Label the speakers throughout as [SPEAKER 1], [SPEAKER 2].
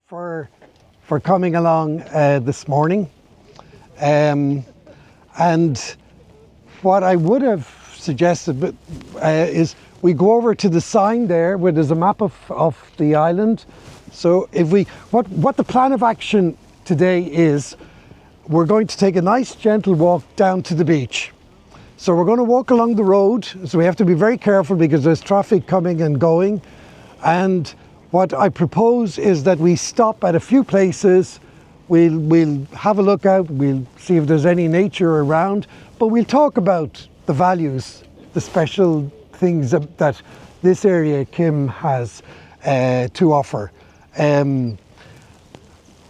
[SPEAKER 1] for coming along this morning. And what I would have suggested is we go over to the sign there where there's a map of the island. So what the plan of action today is, we're going to take a nice gentle walk down to the beach. So we're going to walk along the road, so we have to be very careful because there's traffic coming and going. And what I propose is that we stop at a few places. We'll have a look out, we'll see if there's any nature around, but we'll talk about the values, the special things that this area, Keem, has to offer. It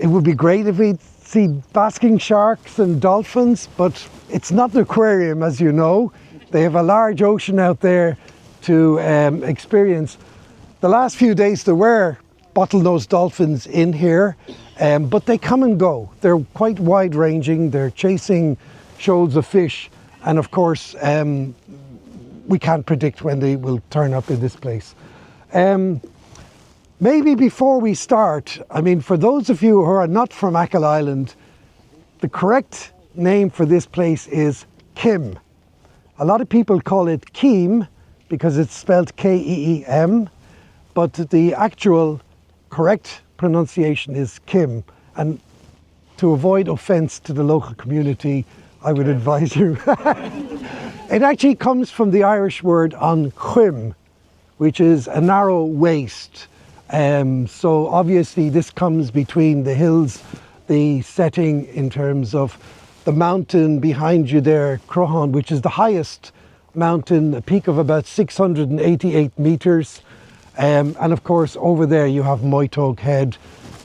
[SPEAKER 1] would be great if we'd see basking sharks and dolphins, but it's not an aquarium, as you know. They have a large ocean out there to experience. The last few days there were bottlenose dolphins in here, but they come and go. They're quite wide ranging, they're chasing shoals of fish, and of course we can't predict when they will turn up in this place. Maybe before we start, I mean, for those of you who are not from Achill Island, the correct name for this place is Keem. A lot of people call it Keem because it's spelled K-E-E-M, but the actual correct pronunciation is Keem. And to avoid offense to the local community, I would advise you. It actually comes from the Irish word an chuim, which is a narrow waist. So obviously this comes between the hills, the setting in terms of the mountain behind you there, Crohan, which is the highest mountain, a peak of about 688 meters. And of course over there you have Moytog Head.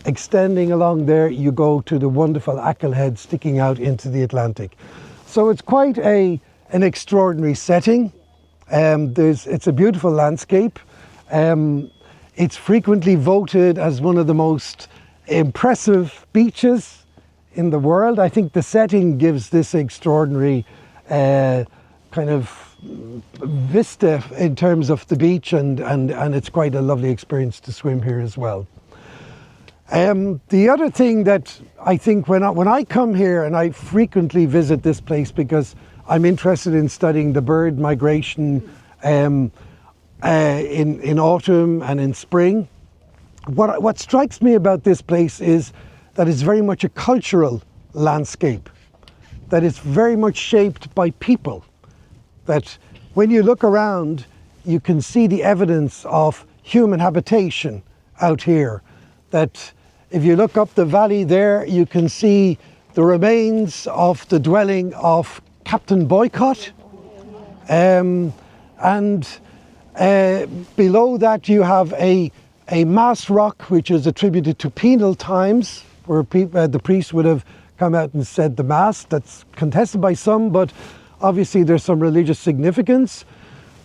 [SPEAKER 1] Extending along there you go to the wonderful Achill Head sticking out into the Atlantic. So it's quite an extraordinary setting. It's a beautiful landscape. It's frequently voted as one of the most impressive beaches in the world. I think the setting gives this extraordinary kind of vista in terms of the beach, and it's quite a lovely experience to swim here as well. The other thing that I think when I come here, and I frequently visit this place because I'm interested in studying the bird migration in autumn and in spring. What strikes me about this place is that it's very much a cultural landscape, that it's very much shaped by people, that when you look around you can see the evidence of human habitation out here, that if you look up the valley there you can see the remains of the dwelling of Captain Boycott, and below that you have a mass rock which is attributed to penal times, where the priest would have come out and said the mass. That's contested by some, but obviously there's some religious significance.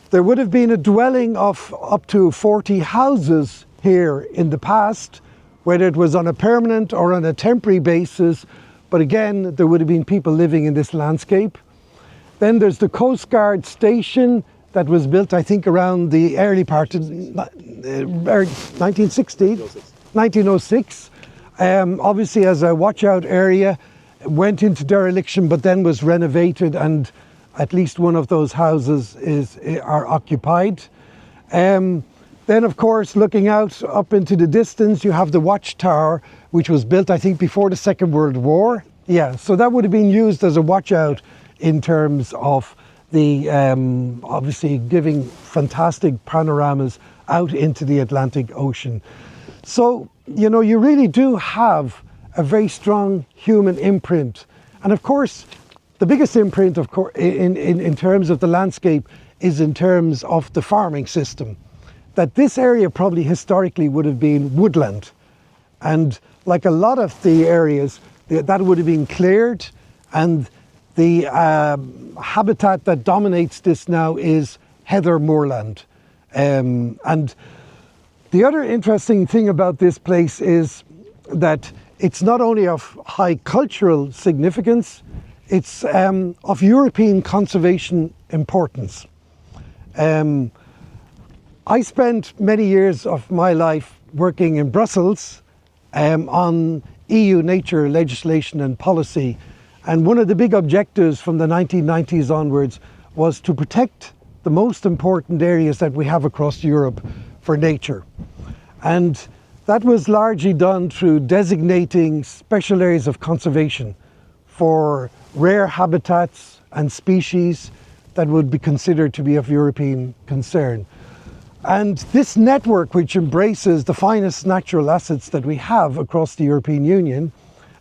[SPEAKER 1] There would have been a dwelling of up to 40 houses here in the past, whether it was on a permanent or on a temporary basis, but again there would have been people living in this landscape. Then there's the Coast Guard station that was built, I think, around the early part of 1906. Obviously as a watch-out area, went into dereliction, but then was renovated, and at least one of those houses are occupied. Then, of course, looking out up into the distance, you have the watchtower, which was built, I think, before the Second World War. Yeah, so that would have been used as a watch-out in terms of the obviously giving fantastic panoramas out into the Atlantic Ocean. So, you know, you really do have a very strong human imprint. And of course, the biggest imprint, of course, in terms of the landscape is in terms of the farming system. That this area probably historically would have been woodland. And like a lot of the areas, that would have been cleared, and the habitat that dominates this now is heather moorland. And the other interesting thing about this place is that it's not only of high cultural significance, it's of European conservation importance. I spent many years of my life working in Brussels, on EU nature legislation and policy. And one of the big objectives from the 1990s onwards was to protect the most important areas that we have across Europe for nature. And that was largely done through designating special areas of conservation for rare habitats and species that would be considered to be of European concern. And this network, which embraces the finest natural assets that we have across the European Union,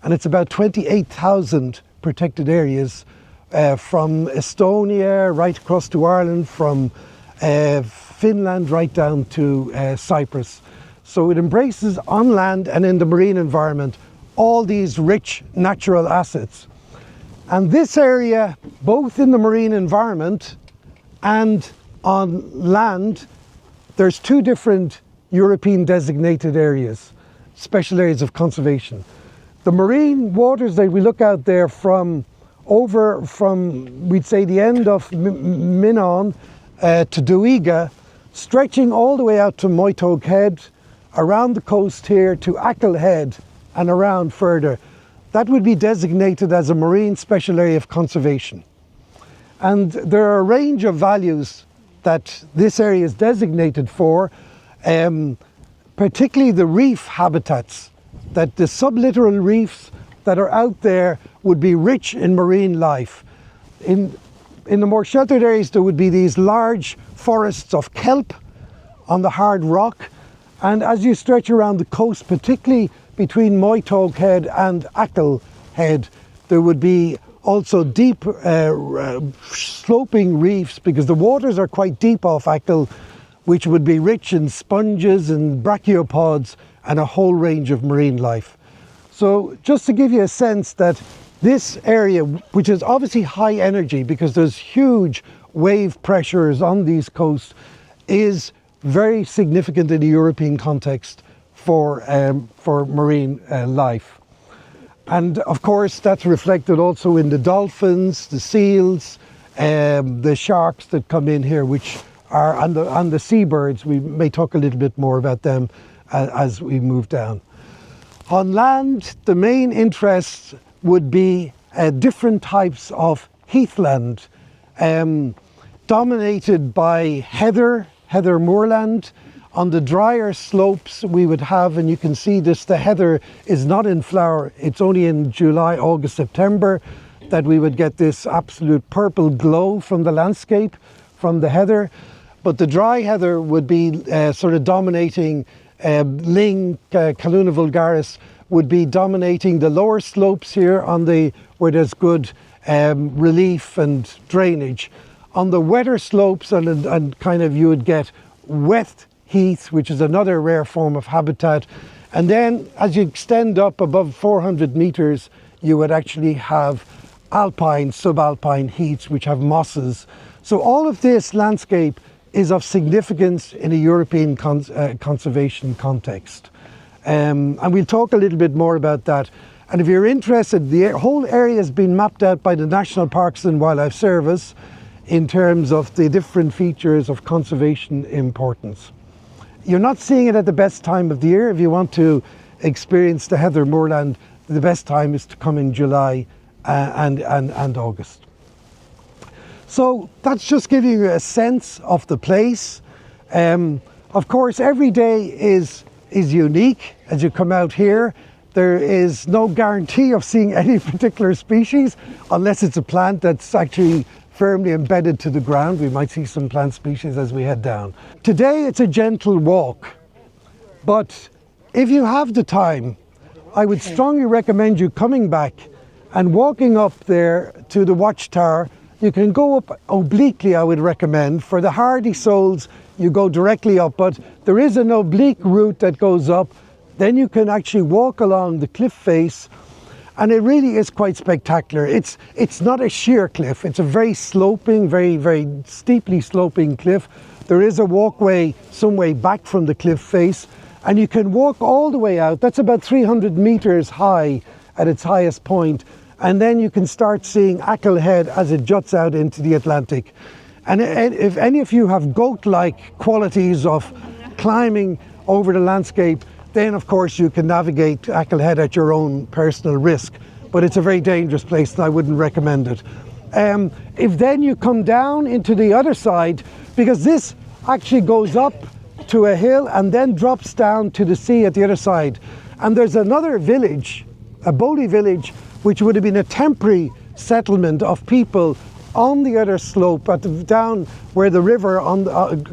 [SPEAKER 1] and it's about 28,000 protected areas from Estonia right across to Ireland, from Finland right down to Cyprus. So it embraces on land and in the marine environment all these rich natural assets. And this area, both in the marine environment and on land, there's two different European designated areas, special areas of conservation. The marine waters that we look out there from we'd say the end of Minnon to Duiga, stretching all the way out to Moytog Head, around the coast here to Achill Head and around further. That would be designated as a marine special area of conservation. And there are a range of values that this area is designated for, particularly the reef habitats, that the sublittoral reefs that are out there would be rich in marine life. In the more sheltered areas, there would be these large forests of kelp on the hard rock. And as you stretch around the coast, particularly between Moytog Head and Achill Head, there would be also deep sloping reefs, because the waters are quite deep off Achill, which would be rich in sponges and brachiopods and a whole range of marine life. So just to give you a sense that this area, which is obviously high energy because there's huge wave pressures on these coasts, is very significant in the European context for marine life. And of course that's reflected also in the dolphins, the seals, the sharks that come in here, which are on the seabirds. We may talk a little bit more about them as we move down. On land, the main interests would be different types of heathland, dominated by heather moorland. On the drier slopes we would have, and you can see this, the heather is not in flower, it's only in July, August, September that we would get this absolute purple glow from the landscape, from the heather. But the dry heather would be sort of dominating, ling, Calluna vulgaris, would be dominating the lower slopes here where there's good relief and drainage. On the wetter slopes and kind of you would get wet heath, which is another rare form of habitat. And then as you extend up above 400 meters, you would actually have alpine, subalpine heaths, which have mosses. So all of this landscape is of significance in a European conservation context. And we'll talk a little bit more about that. And if you're interested, the whole area has been mapped out by the National Parks and Wildlife Service in terms of the different features of conservation importance. You're not seeing it at the best time of the year. If you want to experience the heather moorland, the best time is to come in July and August. So that's just giving you a sense of the place. Of course, every day is unique as you come out here. There is no guarantee of seeing any particular species unless it's a plant that's actually firmly embedded to the ground. We might see some plant species as we head down. Today it's a gentle walk, but if you have the time, I would strongly recommend you coming back and walking up there to the watchtower. You can go up obliquely, I would recommend. For the hardy souls, you go directly up, but there is an oblique route that goes up. Then you can actually walk along the cliff face, and it really is quite spectacular. It's not a sheer cliff, it's a very sloping, very, very steeply sloping cliff. There is a walkway some way back from the cliff face, and you can walk all the way out. That's about 300 meters high at its highest point. And then you can start seeing Achill Head as it juts out into the Atlantic. And if any of you have goat-like qualities of climbing over the landscape, then of course you can navigate Achill Head at your own personal risk. But it's a very dangerous place and I wouldn't recommend it. If then you come down into the other side, because this actually goes up to a hill and then drops down to the sea at the other side. And there's another village, a Boli village, which would have been a temporary settlement of people on the other slope, down where the river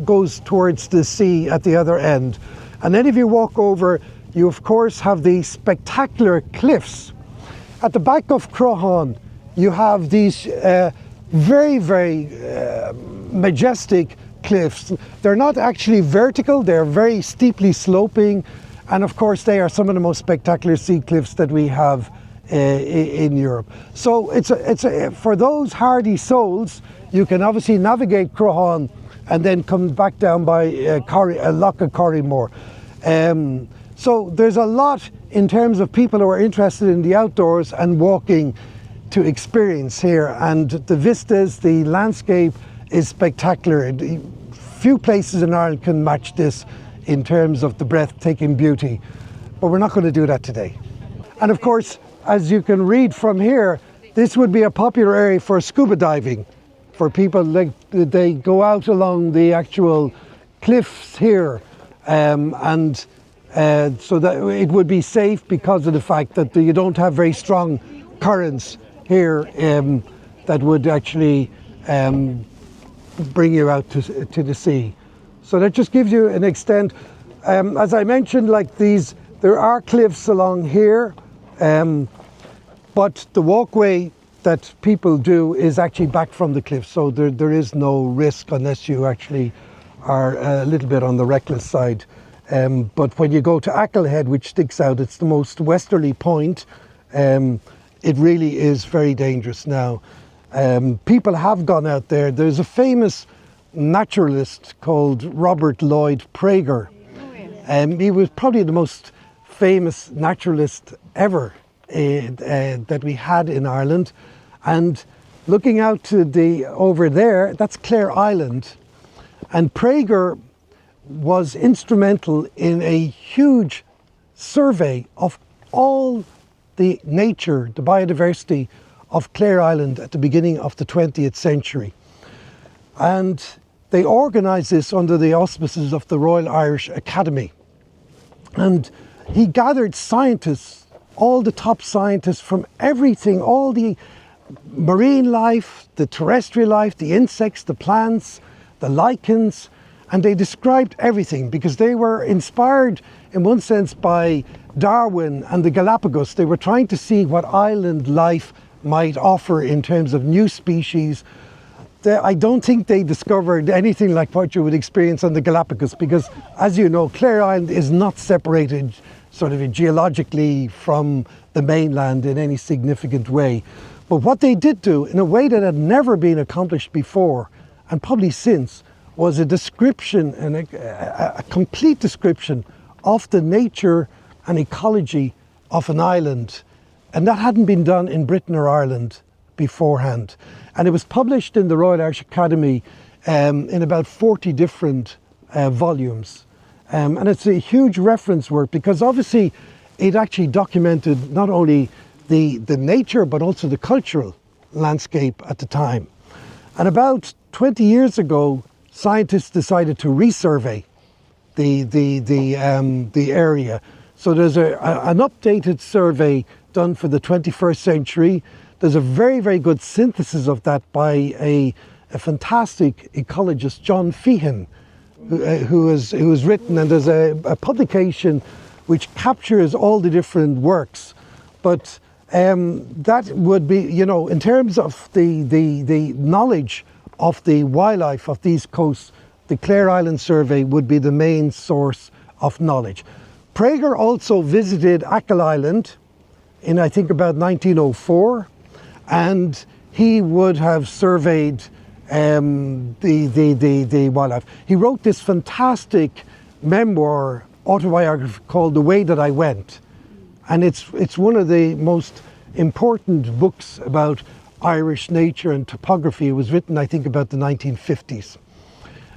[SPEAKER 1] goes towards the sea at the other end. And then if you walk over, you of course have these spectacular cliffs. At the back of Crohan, you have these very, very majestic cliffs. They're not actually vertical, they're very steeply sloping. And of course, they are some of the most spectacular sea cliffs that we have in Europe. So for those hardy souls, you can obviously navigate Crohan and then come back down by Loch of Corrymore. So there's a lot in terms of people who are interested in the outdoors and walking to experience here. And the vistas, the landscape is spectacular. Few places in Ireland can match this in terms of the breathtaking beauty, but we're not going to do that today. And of course, as you can read from here, this would be a popular area for scuba diving, for people they go out along the actual cliffs here, so that it would be safe because of the fact that you don't have very strong currents here that would actually bring you out to the sea. So that just gives you an extent. As I mentioned, like these, there are cliffs along here, but the walkway that people do is actually back from the cliff, so there is no risk unless you actually are a little bit on the reckless side. But when you go to Achill Head, which sticks out, it's the most westerly point, it really is very dangerous now. People have gone out there. There's a famous naturalist called Robert Lloyd Prager. He was probably the most famous naturalist ever that we had in Ireland. And looking out to over there, that's Clare Island. And Prager was instrumental in a huge survey of all the nature, the biodiversity of Clare Island at the beginning of the 20th century. And they organised this under the auspices of the Royal Irish Academy. And he gathered scientists, all the top scientists from everything, all the marine life, the terrestrial life, the insects, the plants, the lichens, and they described everything because they were inspired in one sense by Darwin and the Galapagos. They were trying to see what island life might offer in terms of new species. I don't think they discovered anything like what you would experience on the Galapagos because, as you know, Clare Island is not separated sort of geologically from the mainland in any significant way. But what they did do, in a way that had never been accomplished before, and probably since, was a description, and a complete description of the nature and ecology of an island. And that hadn't been done in Britain or Ireland beforehand. And it was published in the Royal Irish Academy in about 40 different volumes. And it's a huge reference work because obviously it actually documented not only the nature but also the cultural landscape at the time. And about 20 years ago, scientists decided to resurvey the area. So there's an updated survey done for the 21st century. There's a very, very good synthesis of that by a fantastic ecologist, John Feehan, who has written, and there's a publication which captures all the different works. But that would be, you know, in terms of the knowledge of the wildlife of these coasts, the Clare Island survey would be the main source of knowledge. Prager also visited Achill Island in, I think, about 1904, and he would have surveyed the wildlife. He wrote this fantastic memoir, autobiography called The Way That I Went, and it's one of the most important books about Irish nature and topography. It was written, I think, about the 1950s.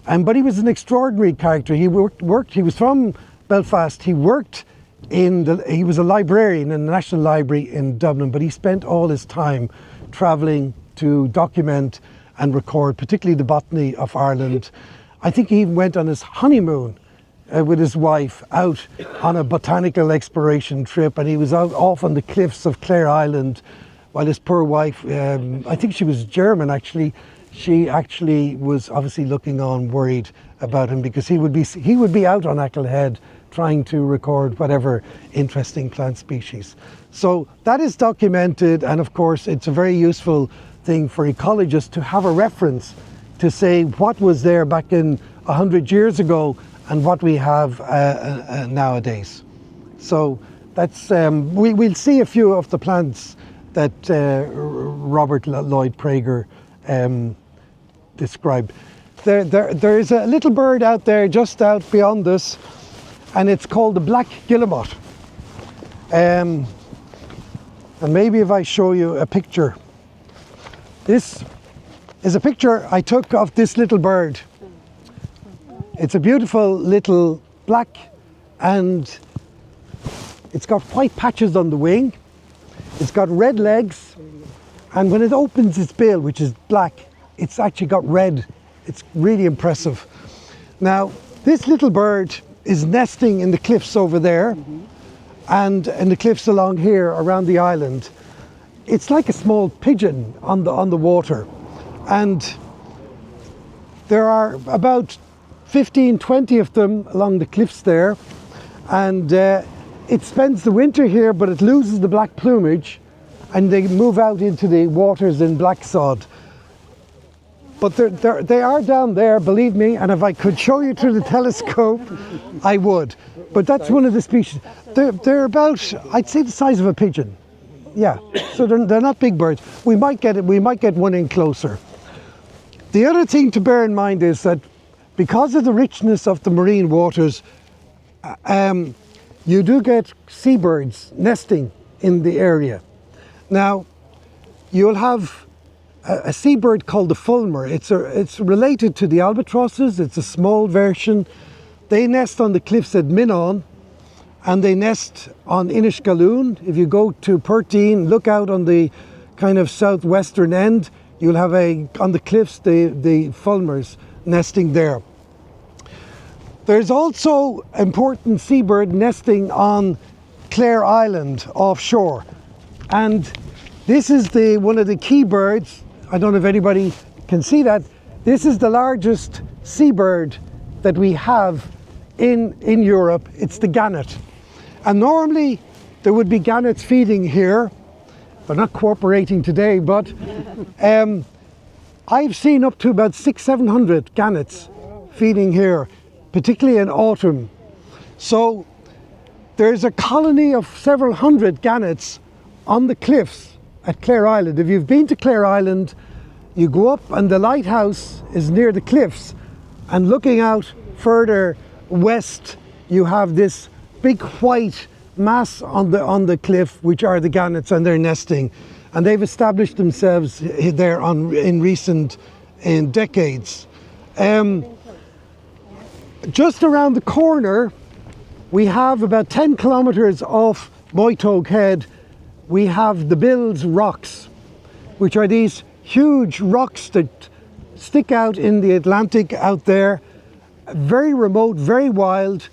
[SPEAKER 1] But he was an extraordinary character. He was from Belfast. He worked he was a librarian in the National Library in Dublin, but he spent all his time travelling to document and record, particularly the botany of Ireland. I think he even went on his honeymoon with his wife out on a botanical exploration trip, and he was out off on the cliffs of Clare Island while his poor wife, I think she was German actually, she actually was obviously looking on worried about him, because he would be out on Achill Head trying to record whatever interesting plant species. So that is documented, and of course it's a very useful thing for ecologists to have a reference to say what was there back in 100 years ago and what we have nowadays. So that's we'll see a few of the plants that Robert Lloyd Prager described. There is a little bird out there just out beyond us, and it's called the black guillemot. And maybe if I show you a picture. This is a picture I took of this little bird. It's a beautiful little black, and it's got white patches on the wing. It's got red legs, and when it opens its bill, which is black, it's actually got red. It's really impressive. Now, this little bird is nesting in the cliffs over there, and in the cliffs along here around the island. It's like a small pigeon on the water, and there are about 15, 20 of them along the cliffs there, and it spends the winter here, but it loses the black plumage, and they move out into the waters in black sod. But they are down there, believe me, and if I could show you through the telescope, I would. But that's one of the species. They're about, I'd say, the size of a pigeon. Yeah, so they're not big birds. We might get one in closer. The other thing to bear in mind is that because of the richness of the marine waters, you do get seabirds nesting in the area. Now, you'll have a seabird called the fulmar. It's related to the albatrosses. It's a small version. They nest on the cliffs at Minnon, and they nest on Inishgalloon. If you go to Pertine, look out on the kind of southwestern end, you'll have on the cliffs the fulmars nesting there. There's also important seabird nesting on Clare Island offshore, and this is one of the key birds. I don't know if anybody can see that. This is the largest seabird that we have in Europe. It's the gannet. And normally there would be gannets feeding here. They're not cooperating today, but I've seen up to about 600-700 gannets feeding here, particularly in autumn. So there's a colony of several hundred gannets on the cliffs at Clare Island. If you've been to Clare Island, you go up and the lighthouse is near the cliffs, and looking out further west, you have this big white mass on the cliff, which are the gannets, and they're nesting, and they've established themselves there in recent decades. Just around the corner, we have about 10 kilometers off Moytogue Head, we have the Bills rocks, which are these huge rocks that stick out in the Atlantic out there, very remote, very wild,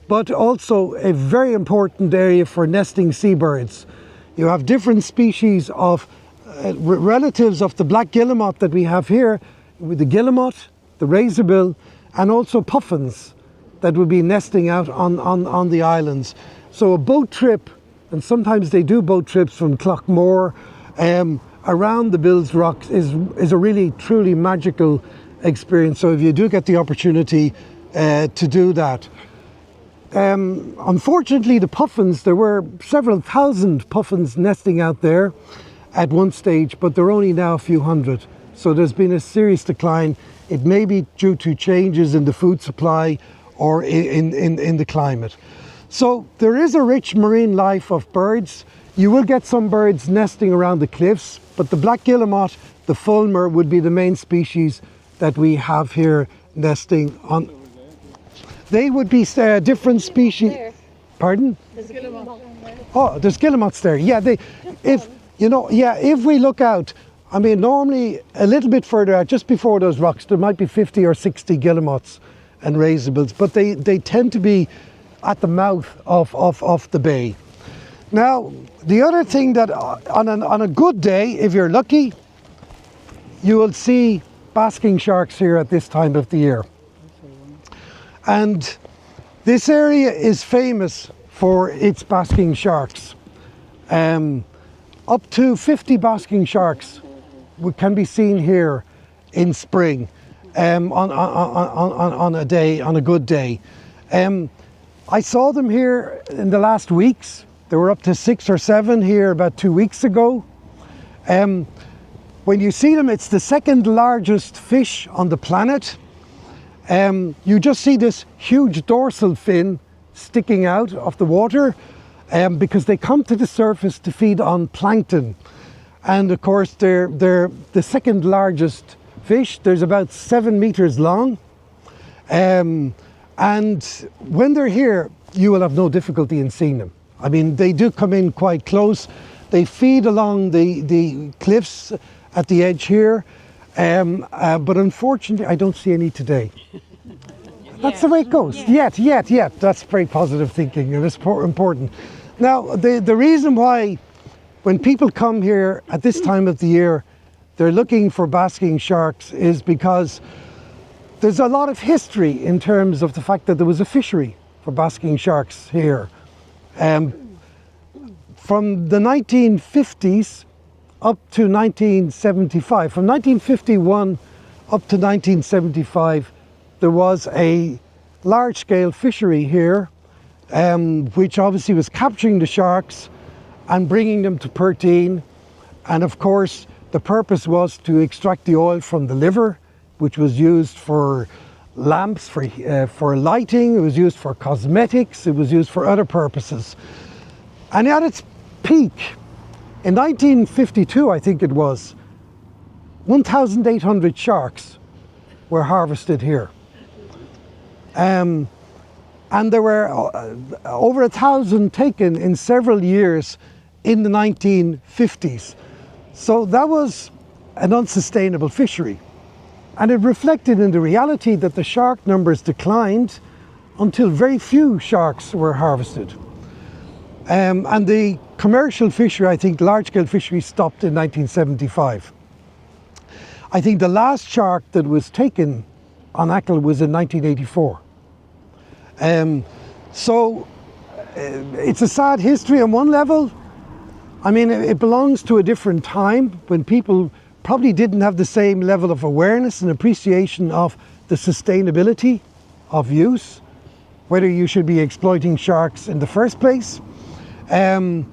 [SPEAKER 1] but also a very important area for nesting seabirds. You have different species of relatives of the black guillemot that we have here, with the guillemot, the razorbill, and also puffins that would be nesting out on the islands. So a boat trip, and sometimes they do boat trips from Clockmore around the Bills Rocks is a really truly magical experience. So if you do get the opportunity to do that. Unfortunately, the puffins, there were several thousand puffins nesting out there at one stage, but there are only now a few hundred. So there's been a serious decline. It may be due to changes in the food supply or in the climate. So there is a rich marine life of birds. You will get some birds nesting around the cliffs, but the black guillemot, the fulmar, would be the main species that we have here nesting on. They would be different species. Pardon?
[SPEAKER 2] There's guillemots.
[SPEAKER 1] Oh, there's guillemots there. Yeah, if we look out, I mean, normally a little bit further out, just before those rocks, there might be 50 or 60 guillemots and raisables, but they tend to be at the mouth of the bay. Now, the other thing that on a good day, if you're lucky, you will see basking sharks here at this time of the year. And this area is famous for its basking sharks. Up to 50 basking sharks can be seen here in spring on a good day. I saw them here in the last weeks. There were up to 6 or 7 here about 2 weeks ago. When you see them, it's the second largest fish on the planet. You just see this huge dorsal fin sticking out of the water because they come to the surface to feed on plankton. And of course, they're the second largest fish. There's about 7 meters long. And when they're here, you will have no difficulty in seeing them. I mean, they do come in quite close. They feed along the cliffs at the edge here. But unfortunately, I don't see any today. That's the way it goes. Yet. That's very positive thinking, and it's important. Now, the reason why when people come here at this time of the year, they're looking for basking sharks is because there's a lot of history in terms of the fact that there was a fishery for basking sharks here. From the 1950s up to 1975, from 1951 up to 1975, there was a large-scale fishery here, which obviously was capturing the sharks and bringing them to Perteen. And of course, the purpose was to extract the oil from the liver, which was used for lamps, for lighting, it was used for cosmetics, it was used for other purposes. And at its peak, in 1952, I think it was, 1,800 sharks were harvested here. And there were over 1,000 taken in several years in the 1950s. So that was an unsustainable fishery. And it reflected in the reality that the shark numbers declined until very few sharks were harvested. And the commercial fishery, I think large-scale fishery, stopped in 1975. I think the last shark that was taken on Achill was in 1984. So it's a sad history on one level. I mean, it belongs to a different time when people probably didn't have the same level of awareness and appreciation of the sustainability of use, whether you should be exploiting sharks in the first place. And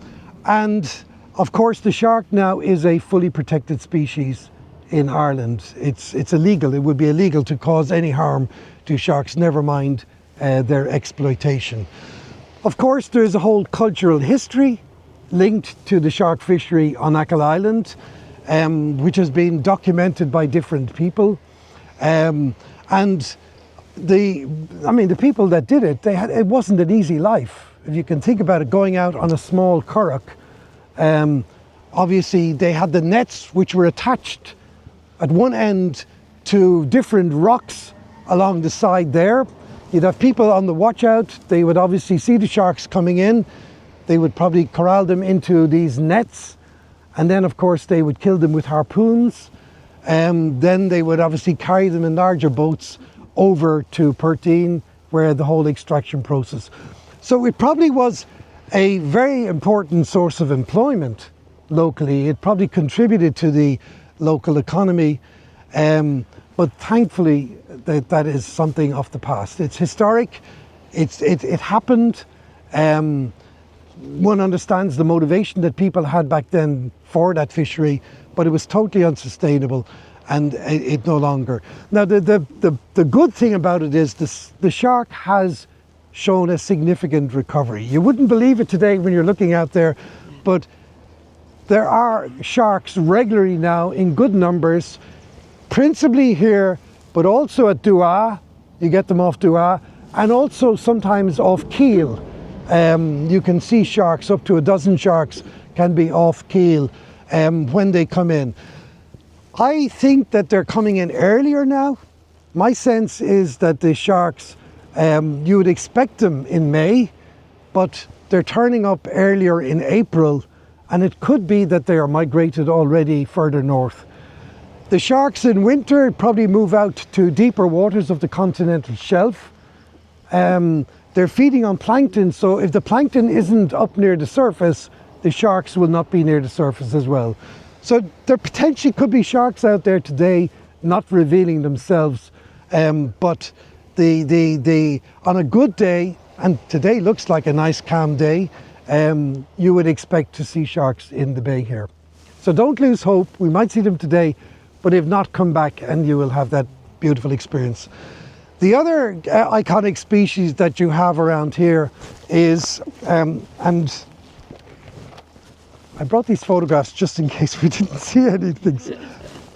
[SPEAKER 1] of course, the shark now is a fully protected species in Ireland. It's illegal. It would be illegal to cause any harm to sharks, never mind their exploitation. Of course, there's a whole cultural history linked to the shark fishery on Achill Island, which has been documented by different people. And the people that did it, it wasn't an easy life. If you can think about it, going out on a small curragh, obviously they had the nets which were attached at one end to different rocks along the side there. You'd have people on the watch out. They would obviously see the sharks coming in. They would probably corral them into these nets. And then, of course, they would kill them with harpoons. Then they would obviously carry them in larger boats over to Perteen, where the whole extraction process. So it probably was a very important source of employment locally. It probably contributed to the local economy. But thankfully, that is something of the past. It's historic. It happened. One understands the motivation that people had back then for that fishery, but it was totally unsustainable, and it no longer. Now, the good thing about it is the shark has shown a significant recovery. You wouldn't believe it today when you're looking out there, but there are sharks regularly now in good numbers, principally here, but also at Dua. You get them off Dua, and also sometimes off Keel. You can see sharks, up to a dozen sharks can be off keel when they come in. I think that they're coming in earlier now. My sense is that the sharks, you would expect them in May, but they're turning up earlier in April, and it could be that they are migrated already further north. The sharks in winter probably move out to deeper waters of the continental shelf. They're feeding on plankton, so if the plankton isn't up near the surface, the sharks will not be near the surface as well. So there potentially could be sharks out there today not revealing themselves, but on a good day, and today looks like a nice calm day, you would expect to see sharks in the bay here. So don't lose hope. We might see them today, but if not, come back and you will have that beautiful experience. The other iconic species that you have around here is, and I brought these photographs just in case we didn't see anything.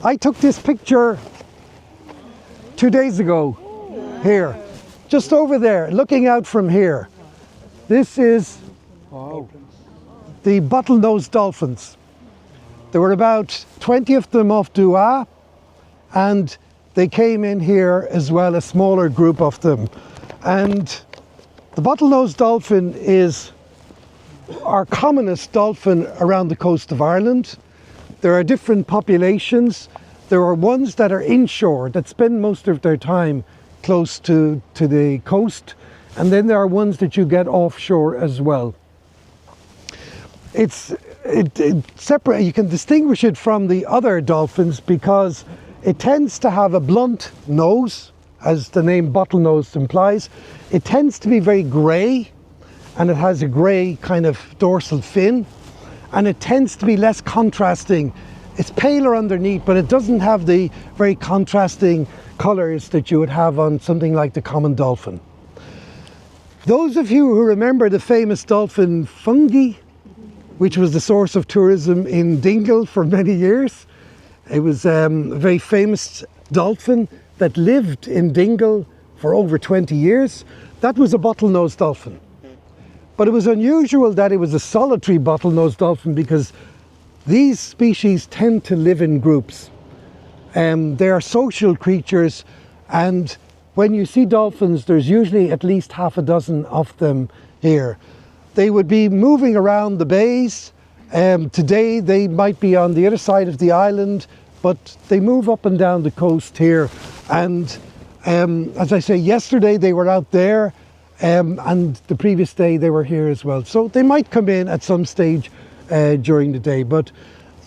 [SPEAKER 1] I took this picture 2 days ago here, just over there, looking out from here. This is the bottlenose dolphins. There were about 20 of them off Dua, and they came in here as well, a smaller group of them. And the bottlenose dolphin is our commonest dolphin around the coast of Ireland. There are different populations. There are ones that are inshore, that spend most of their time close to the coast. And then there are ones that you get offshore as well. It's separate. You can distinguish it from the other dolphins because it tends to have a blunt nose, as the name bottlenose implies. It tends to be very grey, and it has a grey kind of dorsal fin, and it tends to be less contrasting. It's paler underneath, but it doesn't have the very contrasting colours that you would have on something like the common dolphin. Those of you who remember the famous dolphin Fungi, which was the source of tourism in Dingle for many years, it was a very famous dolphin that lived in Dingle for over 20 years. That was a bottlenose dolphin. But it was unusual that it was a solitary bottlenose dolphin because these species tend to live in groups. They are social creatures, and when you see dolphins, there's usually at least half a dozen of them here. They would be moving around the bays. Today they might be on the other side of the island, but they move up and down the coast here. And as I say, yesterday they were out there, and the previous day they were here as well. So they might come in at some stage during the day, but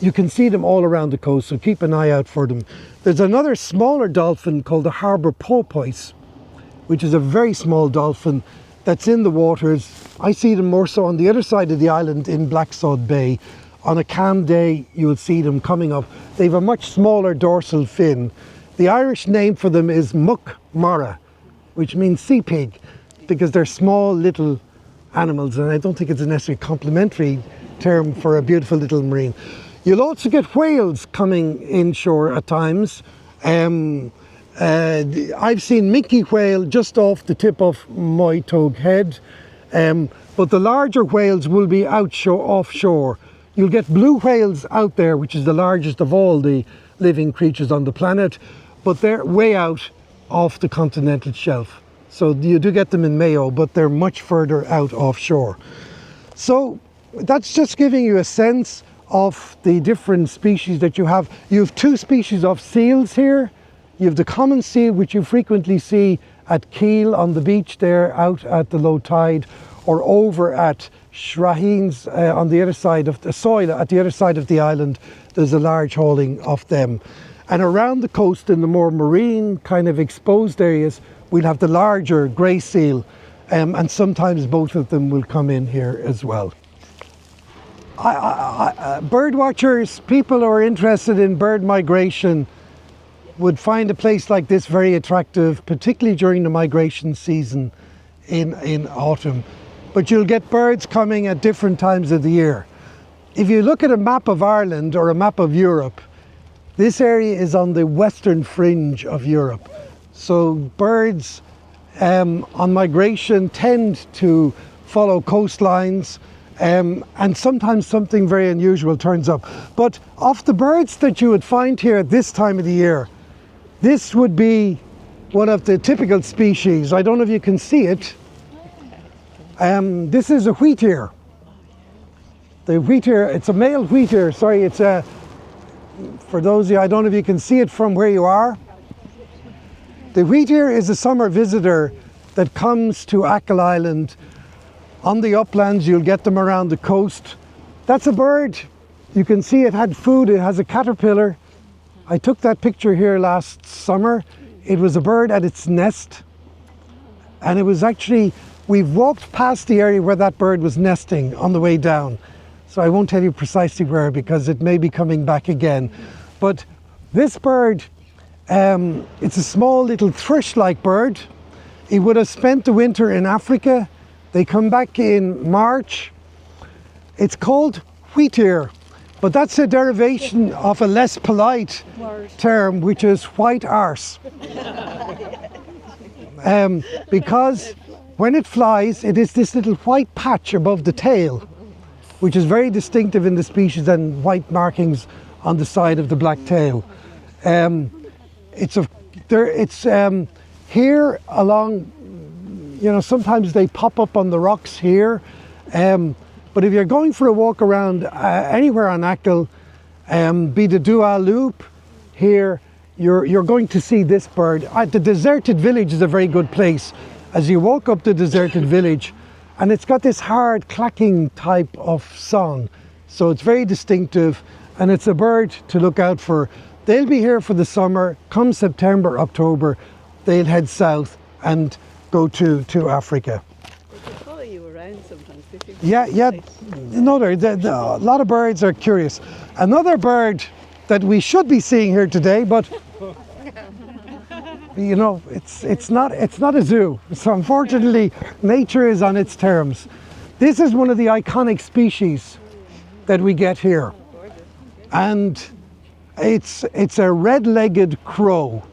[SPEAKER 1] you can see them all around the coast, so keep an eye out for them. There's another smaller dolphin called the harbour porpoise, which is a very small dolphin that's in the waters. I see them more so on the other side of the island in Blacksod Bay. On a calm day, you will see them coming up. They have a much smaller dorsal fin. The Irish name for them is muck mara, which means sea pig, because they're small little animals, and I don't think it's a necessarily complimentary term for a beautiful little marine. You'll also get whales coming inshore at times. I've seen minke whale just off the tip of Moytogue Head, but the larger whales will be offshore. You'll get blue whales out there, which is the largest of all the living creatures on the planet, but they're way out off the continental shelf. So you do get them in Mayo, but they're much further out offshore. So that's just giving you a sense of the different species that you have. You have two species of seals here. You have the common seal, which you frequently see at Keel on the beach there, out at the low tide, or over at Shraheens on the other side of the soil, at the other side of the island. There's a large hauling of them. And around the coast in the more marine kind of exposed areas, we'll have the larger grey seal, and sometimes both of them will come in here as well. Bird watchers, people who are interested in bird migration, would find a place like this very attractive, particularly during the migration season in autumn. But you'll get birds coming at different times of the year. If you look at a map of Ireland or a map of Europe, this area is on the western fringe of Europe. So birds on migration tend to follow coastlines, and sometimes something very unusual turns up. But of the birds that you would find here at this time of the year, this would be one of the typical species. I don't know if you can see it. This is a wheatear. The wheatear, it's a male wheatear. Sorry, it's a, for those of you, I don't know if you can see it from where you are. The wheatear is a summer visitor that comes to Achill Island. On the uplands, you'll get them around the coast. That's a bird. You can see it had food. It has a caterpillar. I took that picture here last summer. It was a bird at its nest. And it was actually, we've walked past the area where that bird was nesting on the way down. So I won't tell you precisely where because it may be coming back again. But this bird, it's a small little thrush-like bird. It would have spent the winter in Africa. They come back in March. It's called wheatear, but that's a derivation of a less polite term, which is white arse. Because when it flies, it is this little white patch above the tail, which is very distinctive in the species, and white markings on the side of the black tail. It's here along, you know, sometimes they pop up on the rocks here. But if you're going for a walk around anywhere on Achill, be the Dua Loop here, you're going to see this bird. The deserted village is a very good place. As you walk up the deserted village, and it's got this hard clacking type of song. So it's very distinctive, and it's a bird to look out for. They'll be here for the summer. Come September, October, they'll head south and go to Africa.
[SPEAKER 2] They can follow you around sometimes.
[SPEAKER 1] Yeah. A lot of birds are curious. Another bird that we should be seeing here today, but you know, it's not a zoo. So unfortunately, nature is on its terms. This is one of the iconic species that we get here, and it's a red-legged crow.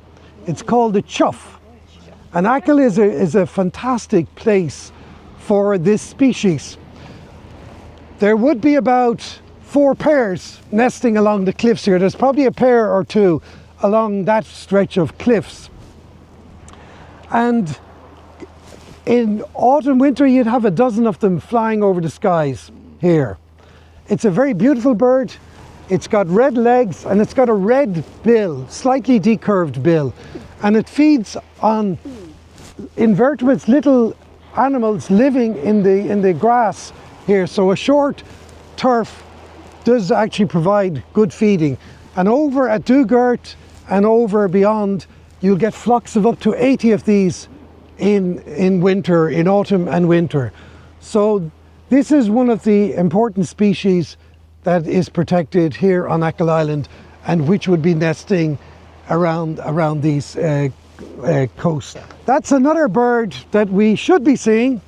[SPEAKER 1] It's called a chough. And Achill is a fantastic place for this species. There would be about 4 pairs nesting along the cliffs here. There's probably a pair or 2 along that stretch of cliffs. And in autumn, winter, you'd have a dozen of them flying over the skies here. It's a very beautiful bird. It's got red legs and it's got a red bill, slightly decurved bill. And it feeds on invertebrates, little animals living in the grass here. So a short turf does actually provide good feeding. And over at Dugert and over beyond, you'll get flocks of up to 80 of these in winter, in autumn and winter. So this is one of the important species that is protected here on Achill Island, and which would be nesting around these coasts. That's another bird that we should be seeing,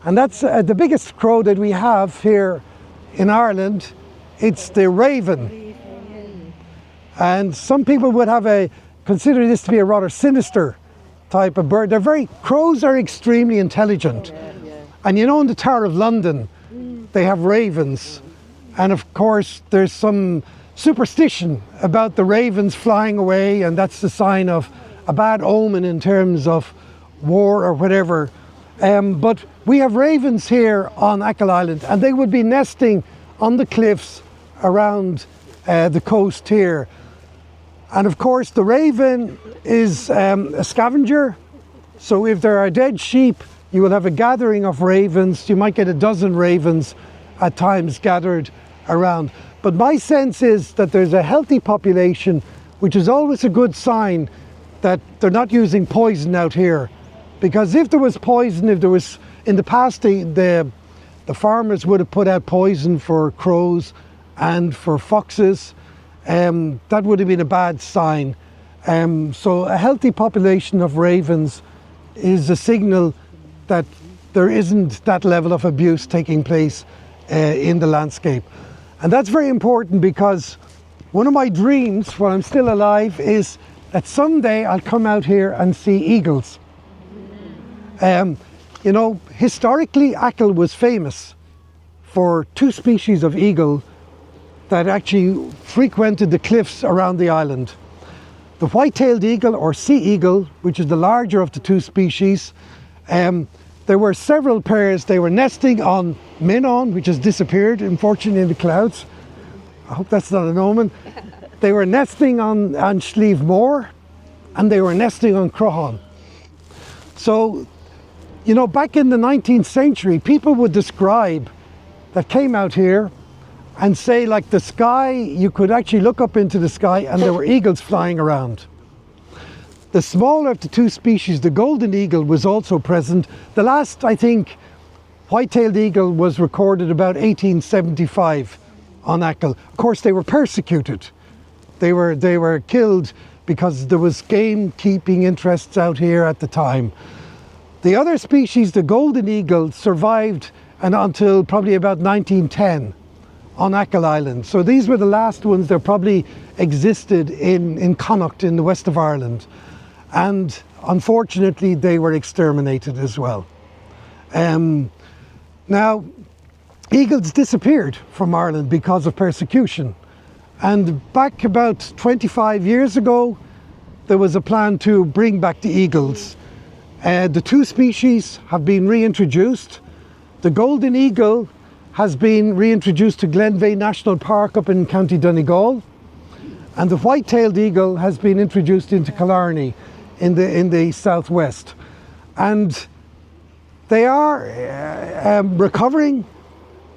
[SPEAKER 1] and that's the biggest crow that we have here in Ireland. It's the raven. And some people would consider this to be a rather sinister type of bird. Crows are extremely intelligent. And you know, in the Tower of London, they have ravens. And of course, there's some superstition about the ravens flying away, and that's the sign of a bad omen in terms of war or whatever. But we have ravens here on Achill Island, and they would be nesting on the cliffs around the coast here. And of course, the raven is a scavenger. So if there are dead sheep, you will have a gathering of ravens. You might get a dozen ravens at times gathered around. But my sense is that there's a healthy population, which is always a good sign that they're not using poison out here. Because if there was poison, in the past, the farmers would have put out poison for crows and for foxes. That would have been a bad sign. So a healthy population of ravens is a signal that there isn't that level of abuse taking place in the landscape. And that's very important, because one of my dreams while I'm still alive is that someday I'll come out here and see eagles. You know, historically Achill was famous for two species of eagle that actually frequented the cliffs around the island. The white-tailed eagle, or sea eagle, which is the larger of the two species, there were several pairs. They were nesting on Minnon, which has disappeared, unfortunately, in the clouds. I hope that's not an omen. They were nesting on Slieve Moor, and they were nesting on Crohan. So, you know, back in the 19th century, people would describe that came out here and say, like, the sky, you could actually look up into the sky and there were eagles flying around. The smaller of the two species, the golden eagle, was also present. The last, I think, white-tailed eagle was recorded about 1875 on Achill. Of course, they were persecuted. They were killed because there was game-keeping interests out here at the time. The other species, the golden eagle, survived until probably about 1910 on Achill Island. So these were the last ones that probably existed in Connacht in the west of Ireland. And unfortunately, they were exterminated as well. Now, eagles disappeared from Ireland because of persecution. And back about 25 years ago, there was a plan to bring back the eagles. The two species have been reintroduced. The golden eagle has been reintroduced to Glenveigh National Park up in County Donegal. And the white-tailed eagle has been introduced into Killarney in the southwest. And they are recovering.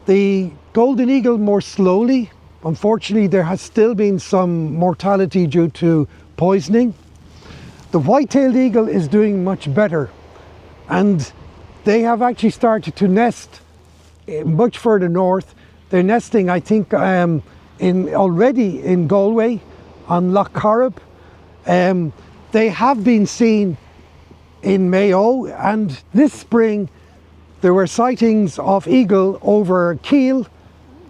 [SPEAKER 1] The golden eagle more slowly. Unfortunately, there has still been some mortality due to poisoning. The white-tailed eagle is doing much better, and they have actually started to nest much further north. They're nesting, I think, already in Galway on Lough Corrib. They have been seen in Mayo, and this spring there were sightings of eagle over Keele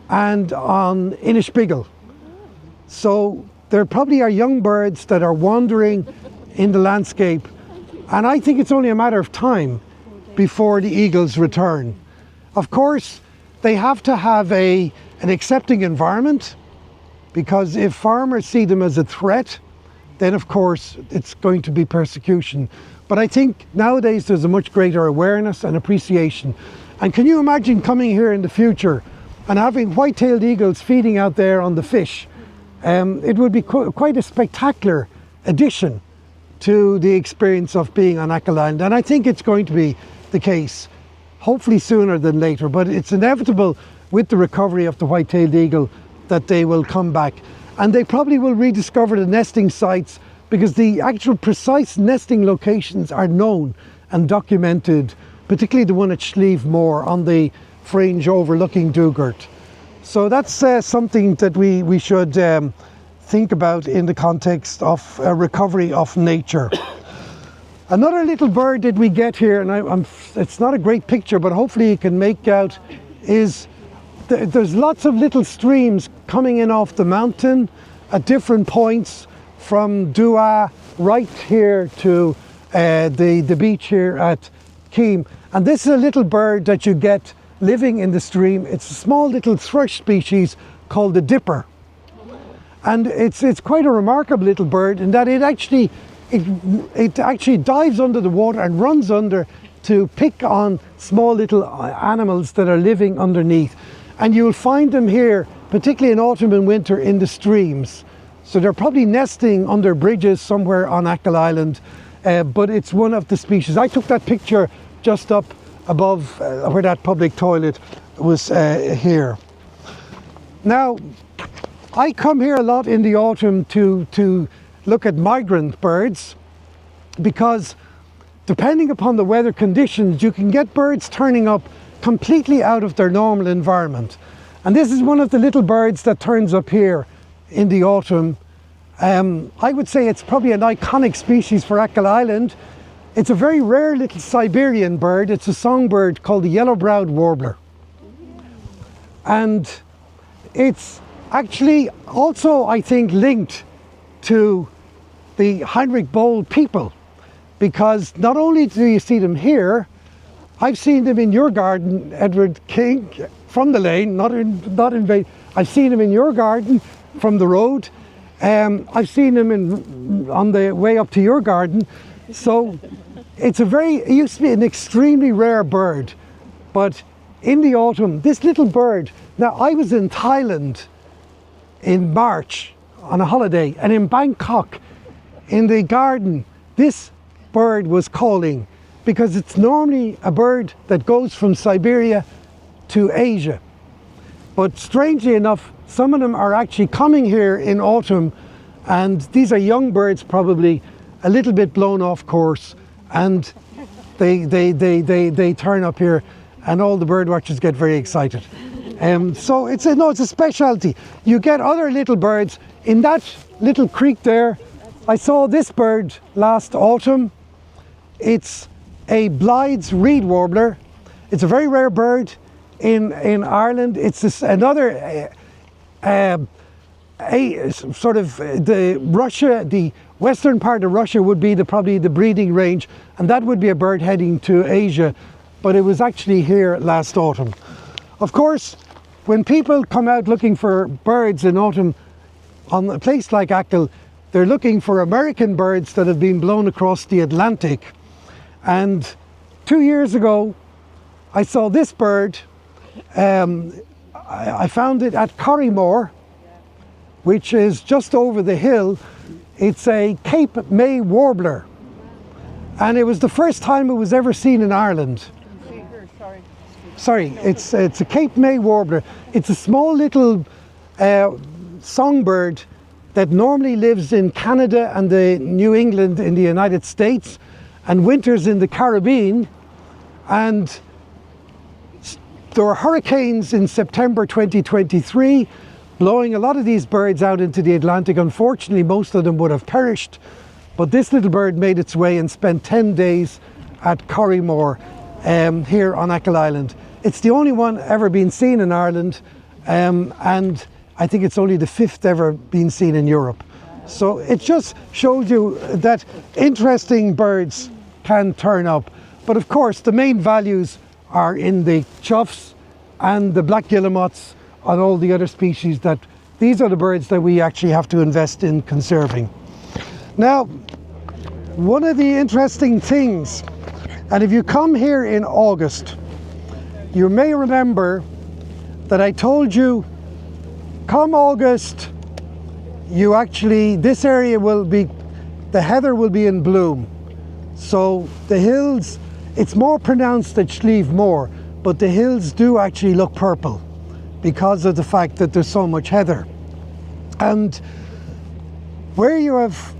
[SPEAKER 1] and on Inishbiggle. So there probably are young birds that are wandering in the landscape, and I think it's only a matter of time before the eagles return. Of course, they have to have an accepting environment, because if farmers see them as a threat, then of course it's going to be persecution. But I think nowadays there's a much greater awareness and appreciation. And can you imagine coming here in the future and having white-tailed eagles feeding out there on the fish? It would be quite a spectacular addition to the experience of being on Achill Island. And I think it's going to be the case, hopefully sooner than later. But it's inevitable with the recovery of the white-tailed eagle that they will come back. And they probably will rediscover the nesting sites, because the actual precise nesting locations are known and documented, particularly the one at Slieve Moor on the fringe overlooking Dugart. So that's something that we should think about in the context of recovery of nature. Another little bird that we get here, and it's not a great picture, but hopefully you can make out, is there's lots of little streams coming in off the mountain at different points, from Dua right here to the beach here at Keem. And this is a little bird that you get living in the stream. It's a small little thrush species called the dipper. And it's quite a remarkable little bird in that it actually dives under the water and runs under to pick on small little animals that are living underneath. And you'll find them here, particularly in autumn and winter, in the streams. So they're probably nesting under bridges somewhere on Achill Island, but it's one of the species. I took that picture just up above where that public toilet was here. Now, I come here a lot in the autumn to look at migrant birds, because depending upon the weather conditions, you can get birds turning up completely out of their normal environment. And this is one of the little birds that turns up here in the autumn. I would say it's probably an iconic species for Achill Island. It's a very rare little Siberian bird. It's a songbird called the yellow-browed warbler. And it's actually also, I think, linked to the Heinrich Böll people, because not only do you see them here, I've seen them in your garden, Edward King, from the lane, not in vain. I've seen them in your garden from the road. I've seen them on the way up to your garden. So it used to be an extremely rare bird, but in the autumn, this little bird, now I was in Thailand in March on a holiday, and in Bangkok, in the garden, this bird was calling, because it's normally a bird that goes from Siberia to Asia. But strangely enough, some of them are actually coming here in autumn, and these are young birds, probably a little bit blown off course, and they turn up here, and all the bird watchers get very excited. So it's a specialty. You get other little birds. In that little creek there, I saw this bird last autumn. It's a Blythe's reed warbler. It's a very rare bird in Ireland. It's another sort of the western part of Russia would be probably the breeding range, and that would be a bird heading to Asia, but it was actually here last autumn. Of course, when people come out looking for birds in autumn on a place like Achill, they're looking for American birds that have been blown across the Atlantic. And 2 years ago, I saw this bird. I found it at Corrymore, which is just over the hill. It's a Cape May warbler, and it was the first time it was ever seen in Ireland. Sorry, it's a Cape May warbler. It's a small little songbird that normally lives in Canada and New England in the United States, and winters in the Caribbean. And there were hurricanes in September 2023, blowing a lot of these birds out into the Atlantic. Unfortunately, most of them would have perished, but this little bird made its way and spent 10 days at Corrymore here on Achill Island. It's the only one ever been seen in Ireland, and I think it's only the 5th ever been seen in Europe. So it just shows you that interesting birds can turn up. But of course, the main values are in the choughs and the black guillemots and all the other species. That these are the birds that we actually have to invest in conserving. Now, one of the interesting things, and if you come here in August, you may remember that I told you, come August, this area will be, the heather will be in bloom. So the hills, it's more pronounced at Slieve Moor, but the hills do actually look purple because of the fact that there's so much heather. And where you have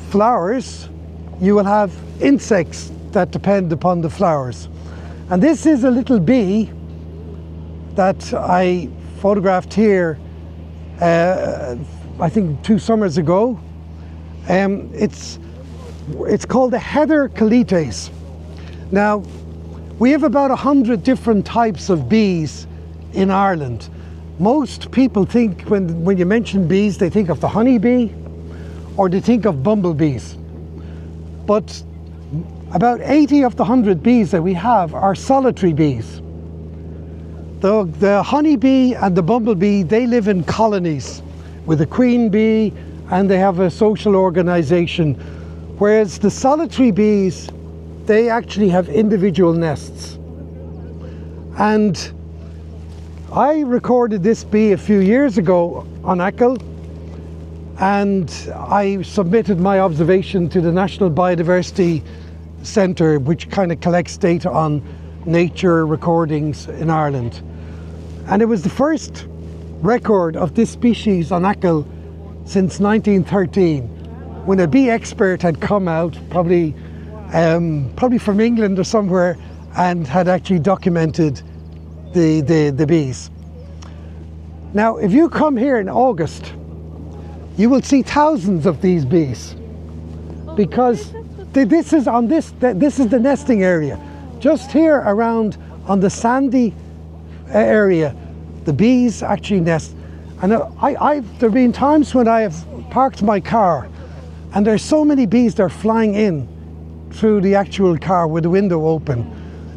[SPEAKER 1] flowers, you will have insects that depend upon the flowers. And this is a little bee that I photographed here, I think 2 summers ago. It's called the heather calites. Now, we have about 100 different types of bees in Ireland. Most people think, when you mention bees, they think of the honeybee or they think of bumblebees. But about 80 of the 100 bees that we have are solitary bees. The honeybee and the bumblebee, they live in colonies with a queen bee, and they have a social organization. Whereas the solitary bees, they actually have individual nests. And I recorded this bee a few years ago on Achill, and I submitted my observation to the National Biodiversity Centre, which kind of collects data on nature recordings in Ireland. And it was the first record of this species on Achill since 1913, when a bee expert had come out, probably from England or somewhere, and had actually documented the bees. Now, if you come here in August, you will see thousands of these bees, because this is the nesting area. Just here around on the sandy area, the bees actually nest. And there have been times when I have parked my car, and there's so many bees that are flying in through the actual car with the window open.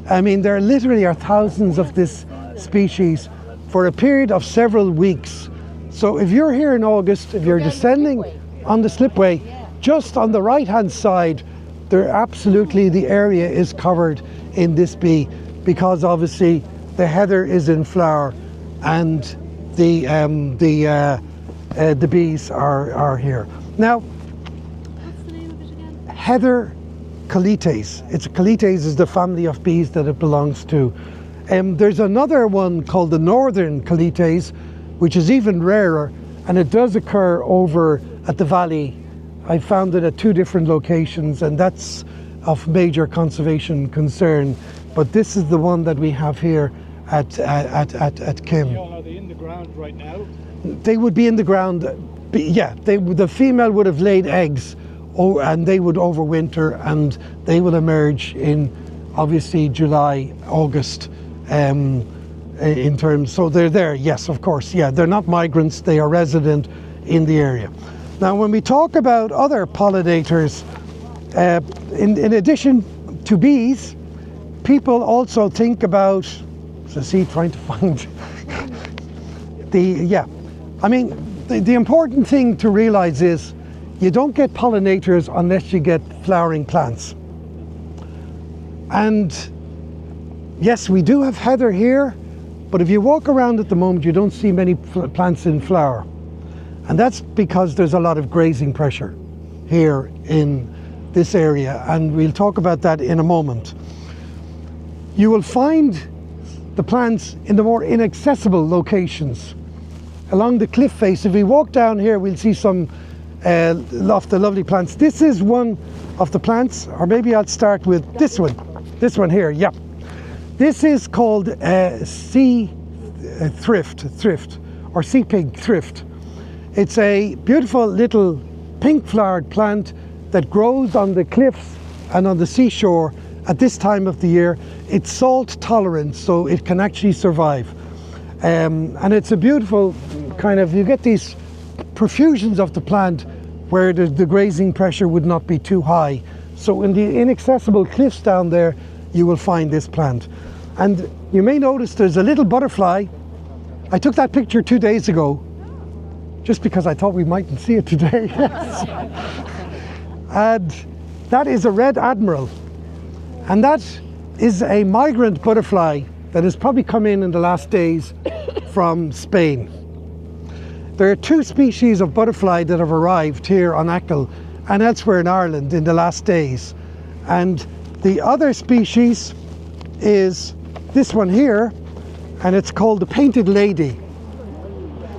[SPEAKER 1] I mean, there literally are thousands of this species for a period of several weeks. So if you're here in August, if you're descending on the slipway, just on the right-hand side, there absolutely the area is covered in this bee, because obviously the heather is in flower and the bees are here. Now,
[SPEAKER 2] What's the name of it again?
[SPEAKER 1] heather colites. Colites is the family of bees that it belongs to. There's another one called the northern colites, which is even rarer, and it does occur over at the valley. I found it at 2 different locations, and that's of major conservation concern. But this is the one that we have here at Keem.
[SPEAKER 3] Are they in the ground right now?
[SPEAKER 1] They would be in the ground. Yeah, the female would have laid eggs, and they would overwinter, and they will emerge in obviously July, August. In terms, so they're there. Yes, of course. Yeah, they're not migrants. They are resident in the area. Now, when we talk about other pollinators, in addition to bees, people also think about. So, see, trying to find I mean, the important thing to realize is you don't get pollinators unless you get flowering plants. And yes, we do have heather here, but if you walk around at the moment, you don't see many plants in flower. And that's because there's a lot of grazing pressure here in this area, and we'll talk about that in a moment. You will find the plants in the more inaccessible locations. Along the cliff face, if we walk down here, we'll see some of the lovely plants. This is one of the plants, or maybe I'll start with this one here, yeah. This is called sea thrift, or sea pig thrift. It's a beautiful little pink flowered plant that grows on the cliffs and on the seashore at this time of the year. It's salt tolerant, so it can actually survive. And it's a beautiful kind of, you get these profusions of the plant where the grazing pressure would not be too high. So in the inaccessible cliffs down there, you will find this plant. And you may notice there's a little butterfly. I took that picture 2 days ago, just because I thought we mightn't see it today. And that is a red admiral. And that is a migrant butterfly that has probably come in the last days from Spain. There are 2 species of butterfly that have arrived here on Achill and elsewhere in Ireland in the last days. And the other species is this one here, and it's called the painted lady.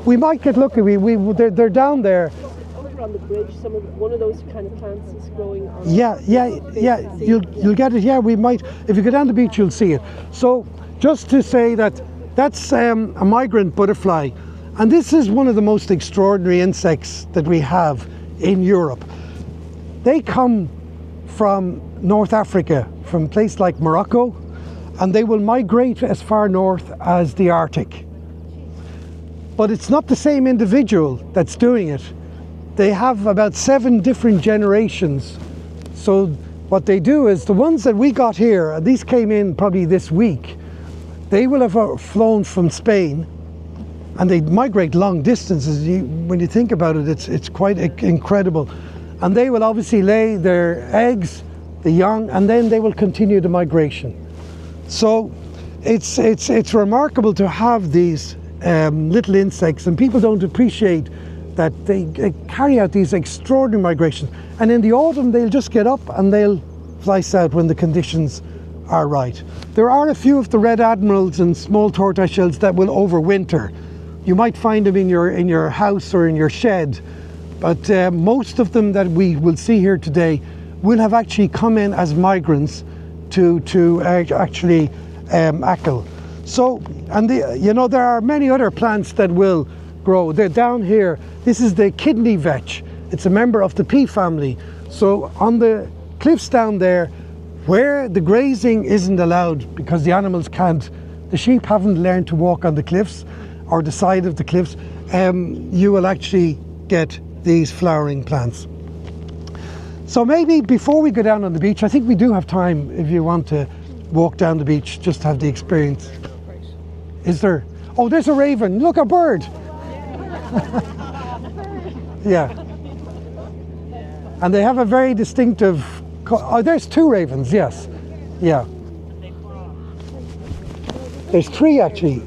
[SPEAKER 1] We might get lucky, they're down there.
[SPEAKER 2] Over on the bridge, one of those kind of plants is growing on.
[SPEAKER 1] Yeah, you'll get it. Yeah, we might. If you go down the beach, you'll see it. So just to say that's a migrant butterfly, and this is one of the most extraordinary insects that we have in Europe. They come from North Africa, from a place like Morocco, and they will migrate as far north as the Arctic. But it's not the same individual that's doing it. They have about 7 different generations. So what they do is, the ones that we got here, and these came in probably this week, they will have flown from Spain, and they migrate long distances. When you think about it, it's quite incredible. And they will obviously lay their eggs, the young, and then they will continue the migration. So it's remarkable to have these little insects, and people don't appreciate that they carry out these extraordinary migrations. And in the autumn, they'll just get up and they'll fly south when the conditions are right. There are a few of the red admirals and small tortoise shells that will overwinter. You might find them in your house or in your shed, but most of them that we will see here today will have actually come in as migrants to actually Achill. So, and there are many other plants that will grow. They're down here. This is the kidney vetch. It's a member of the pea family. So on the cliffs down there, where the grazing isn't allowed because the animals can't, the sheep haven't learned to walk on the cliffs or the side of the cliffs, you will actually get these flowering plants. So maybe before we go down on the beach, I think we do have time if you want to walk down the beach just to have the experience. Is there? Oh, there's a raven. Look, a bird. Yeah. And they have a very distinctive... Oh, there's two ravens, yes. Yeah. There's three, actually.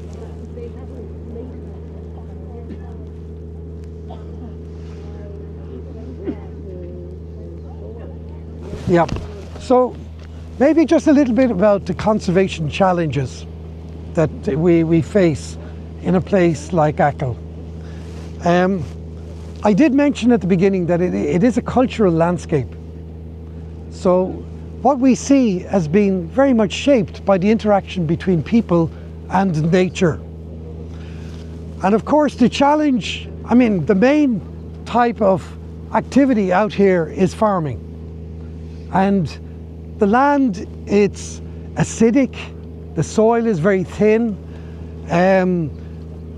[SPEAKER 1] Yeah. So maybe just a little bit about the conservation challenges that we face in a place like Achill. I did mention at the beginning that it is a cultural landscape. So what we see has been very much shaped by the interaction between people and nature. And of course the challenge, I mean, the main type of activity out here is farming. And the land, it's acidic, the soil is very thin,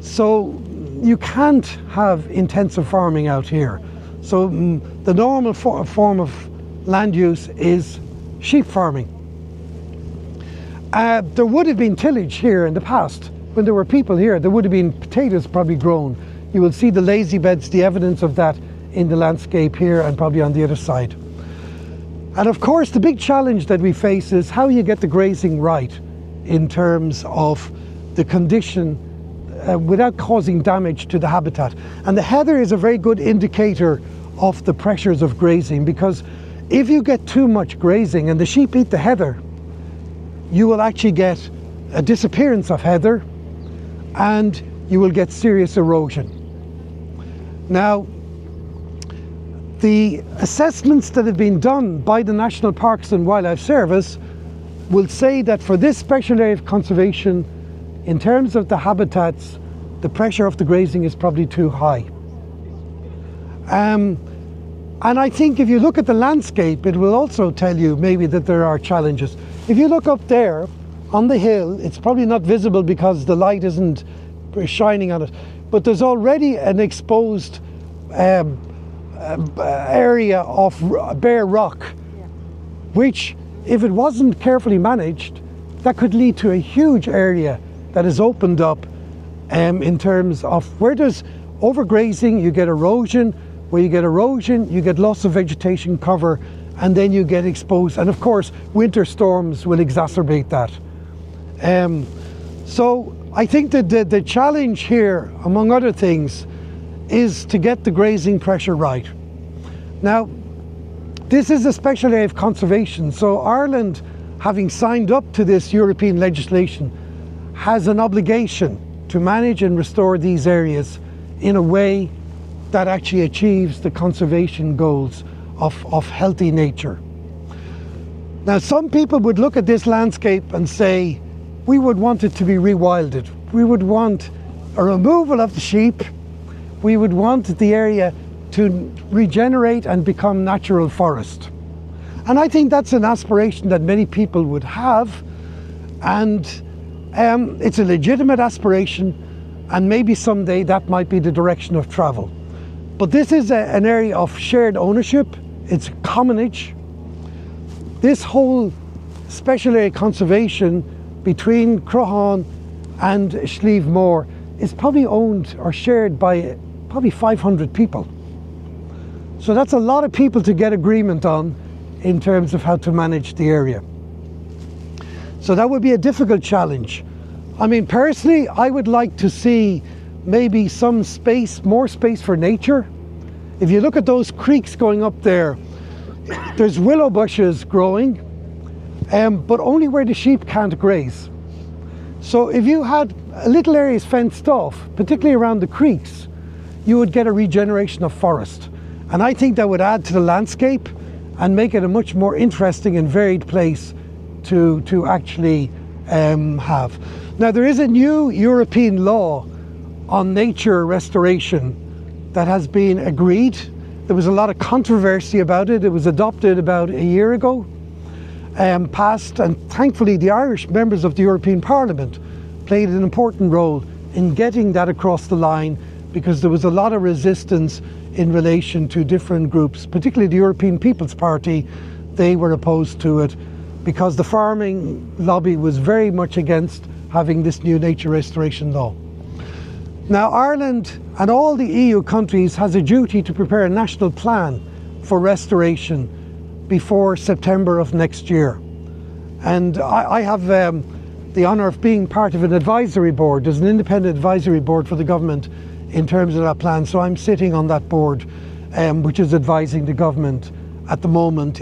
[SPEAKER 1] so you can't have intensive farming out here. So the normal form of land use is sheep farming. There would have been tillage here in the past. When there were people here, there would have been potatoes probably grown. You will see the lazy beds, the evidence of that in the landscape here and probably on the other side. And of course, the big challenge that we face is how you get the grazing right in terms of the condition without causing damage to the habitat. And the heather is a very good indicator of the pressures of grazing, because if you get too much grazing and the sheep eat the heather, you will actually get a disappearance of heather and you will get serious erosion. Now, the assessments that have been done by the National Parks and Wildlife Service will say that for this special area of conservation, in terms of the habitats, the pressure of the grazing is probably too high. And I think if you look at the landscape, it will also tell you maybe that there are challenges. If you look up there on the hill, it's probably not visible because the light isn't shining on it, but there's already an exposed area of bare rock, which, if it wasn't carefully managed, that could lead to a huge area that is opened up in terms of where there's overgrazing, you get erosion. Where you get erosion, you get loss of vegetation cover, and then you get exposed. And of course, winter storms will exacerbate that. So I think that the challenge here, among other things, is to get the grazing pressure right. Now, this is a special area of conservation, so Ireland, having signed up to this European legislation, has an obligation to manage and restore these areas in a way that actually achieves the conservation goals of healthy nature. Now, some people would look at this landscape and say, we would want it to be rewilded. We would want a removal of the sheep. We would want the area to regenerate and become natural forest. And I think that's an aspiration that many people would have, and it's a legitimate aspiration, and maybe someday that might be the direction of travel. But this is an area of shared ownership. It's commonage. This whole special area conservation between Crohan and Slieve Moor is probably owned or shared by probably 500 people. So that's a lot of people to get agreement on in terms of how to manage the area. So that would be a difficult challenge. I mean, personally, I would like to see maybe some space, more space for nature. If you look at those creeks going up there, there's willow bushes growing, but only where the sheep can't graze. So if you had little areas fenced off, particularly around the creeks, you would get a regeneration of forest. And I think that would add to the landscape and make it a much more interesting and varied place to actually have. Now, there is a new European law on nature restoration that has been agreed. There was a lot of controversy about it. It was adopted about a year ago, passed, and thankfully the Irish members of the European Parliament played an important role in getting that across the line, because there was a lot of resistance in relation to different groups, particularly the European People's Party. They were opposed to it. because the farming lobby was very much against having this new nature restoration law. Now Ireland and all the EU countries has a duty to prepare a national plan for restoration before September of next year. And I have the honour of being part of an advisory board. There's an independent advisory board for the government in terms of that plan. So I'm sitting on that board, which is advising the government at the moment.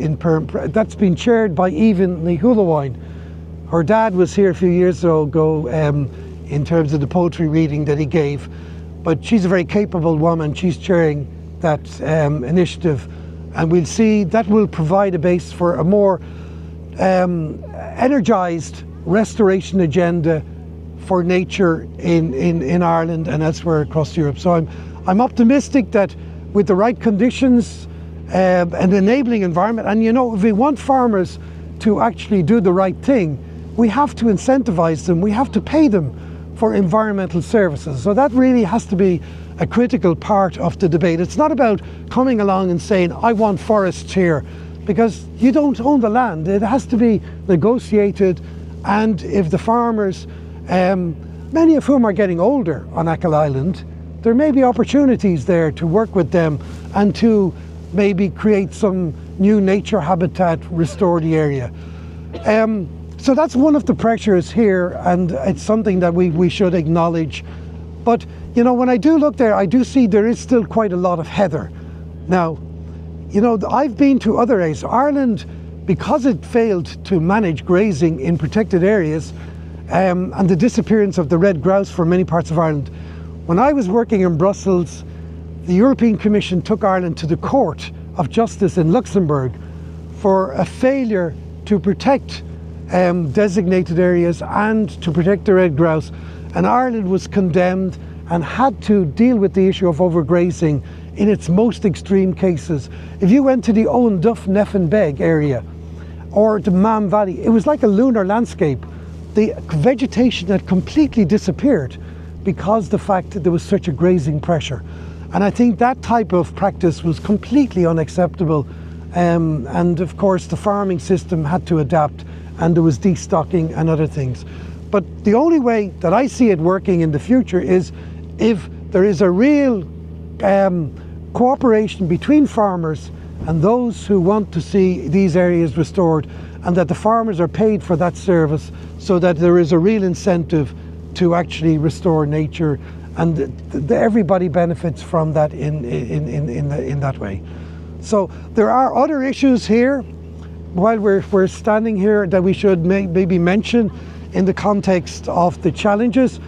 [SPEAKER 1] That's been chaired by Even Nihullawine. Her dad was here a few years ago in terms of the poetry reading that he gave. But she's a very capable woman. She's chairing that initiative. And we'll see that will provide a base for a more energised restoration agenda for nature in Ireland and elsewhere across Europe. So I'm optimistic that with the right conditions, an enabling environment, and you know, if we want farmers to actually do the right thing, we have to incentivise them, we have to pay them for environmental services. So that really has to be a critical part of the debate. It's not about coming along and saying, I want forests here, because you don't own the land. It has to be negotiated, and if the farmers, many of whom are getting older on Achill Island, there may be opportunities there to work with them and to maybe create some new nature habitat, restore the area. So that's one of the pressures here, and it's something that we should acknowledge. But you know, when I do look there, I do see there is still quite a lot of heather. Now, you know, I've been to other areas. Ireland, because it failed to manage grazing in protected areas, and the disappearance of the red grouse from many parts of Ireland. When I was working in Brussels, the European Commission took Ireland to the Court of Justice in Luxembourg for a failure to protect designated areas and to protect the red grouse. And Ireland was condemned and had to deal with the issue of overgrazing in its most extreme cases. If you went to the Owen Duff Neffenbeg area or the Mam Valley, it was like a lunar landscape. The vegetation had completely disappeared because the fact that there was such a grazing pressure. And I think that type of practice was completely unacceptable. And of course the farming system had to adapt, and there was destocking and other things. But the only way that I see it working in the future is if there is a real cooperation between farmers and those who want to see these areas restored, and that the farmers are paid for that service, so that there is a real incentive to actually restore nature, and everybody benefits from that in that way. So there are other issues here while we're standing here that we should maybe mention in the context of the challenges.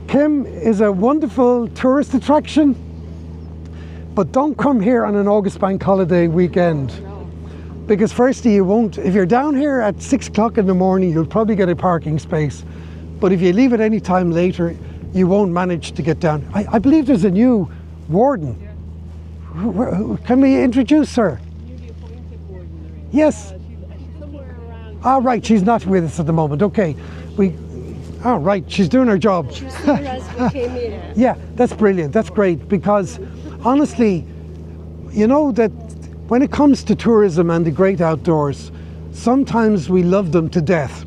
[SPEAKER 1] Keem is a wonderful tourist attraction, but don't come here on an August bank holiday weekend. Because firstly, you won't, if you're down here at 6 o'clock in the morning, you'll probably get a parking space. But if you leave it any time later, you won't manage to get down. I believe there's a new warden. Can we introduce her?
[SPEAKER 2] Newly appointed warden.
[SPEAKER 1] Yes.
[SPEAKER 2] She's somewhere around.
[SPEAKER 1] Ah, right, she's not with us at the moment. Okay. Right, she's doing her job.
[SPEAKER 2] She was here as we came in.
[SPEAKER 1] Yeah, that's brilliant. That's great, because honestly, you know that when it comes to tourism and the great outdoors, sometimes we love them to death.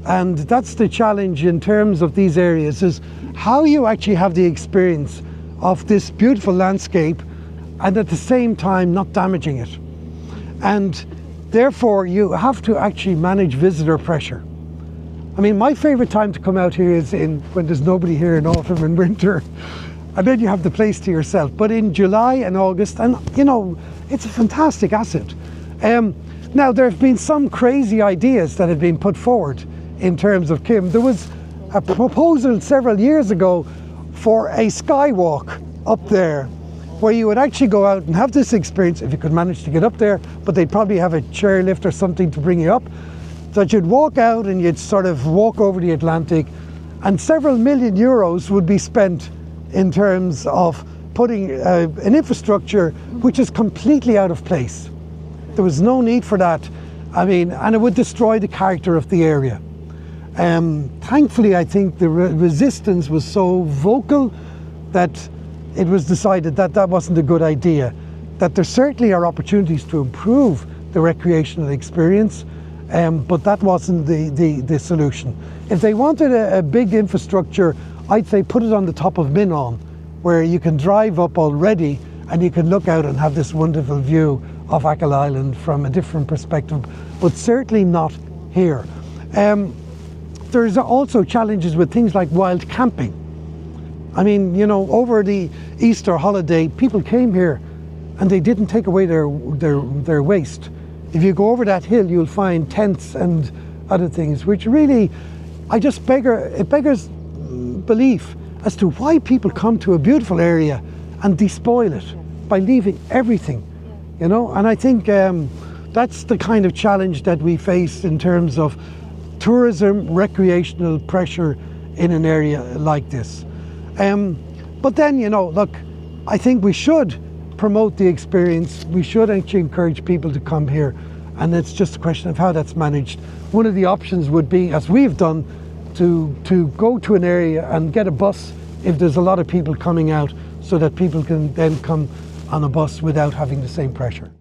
[SPEAKER 1] And that's the challenge in terms of these areas, is how you actually have the experience of this beautiful landscape and at the same time not damaging it. And therefore you have to actually manage visitor pressure. I mean, my favourite time to come out here is when there's nobody here in autumn and winter, and then you have the place to yourself. But in July and August, and you know, it's a fantastic asset. Now there have been some crazy ideas that have been put forward in terms of Keem. There was a proposal several years ago for a skywalk up there, where you would actually go out and have this experience, if you could manage to get up there, but they'd probably have a chairlift or something to bring you up, that you'd walk out and you'd sort of walk over the Atlantic, and several million euros would be spent in terms of putting an infrastructure which is completely out of place. There was no need for that. I mean, and it would destroy the character of the area. Thankfully, I think the resistance was so vocal that it was decided that that wasn't a good idea, that there certainly are opportunities to improve the recreational experience, but that wasn't the solution. If they wanted a big infrastructure, I'd say put it on the top of Minnon, where you can drive up already and you can look out and have this wonderful view of Achill Island from a different perspective, but certainly not here. There's also challenges with things like wild camping. I mean, you know, over the Easter holiday, people came here and they didn't take away their waste. If you go over that hill, you'll find tents and other things, which really, it beggars belief as to why people come to a beautiful area and despoil it by leaving everything, you know. And I think that's the kind of challenge that we face in terms of tourism, recreational pressure in an area like this. But then, you know, look, I think we should promote the experience. We should actually encourage people to come here, and it's just a question of how that's managed. One of the options would be, as we've done, to go to an area and get a bus if there's a lot of people coming out, so that people can then come on a bus without having the same pressure.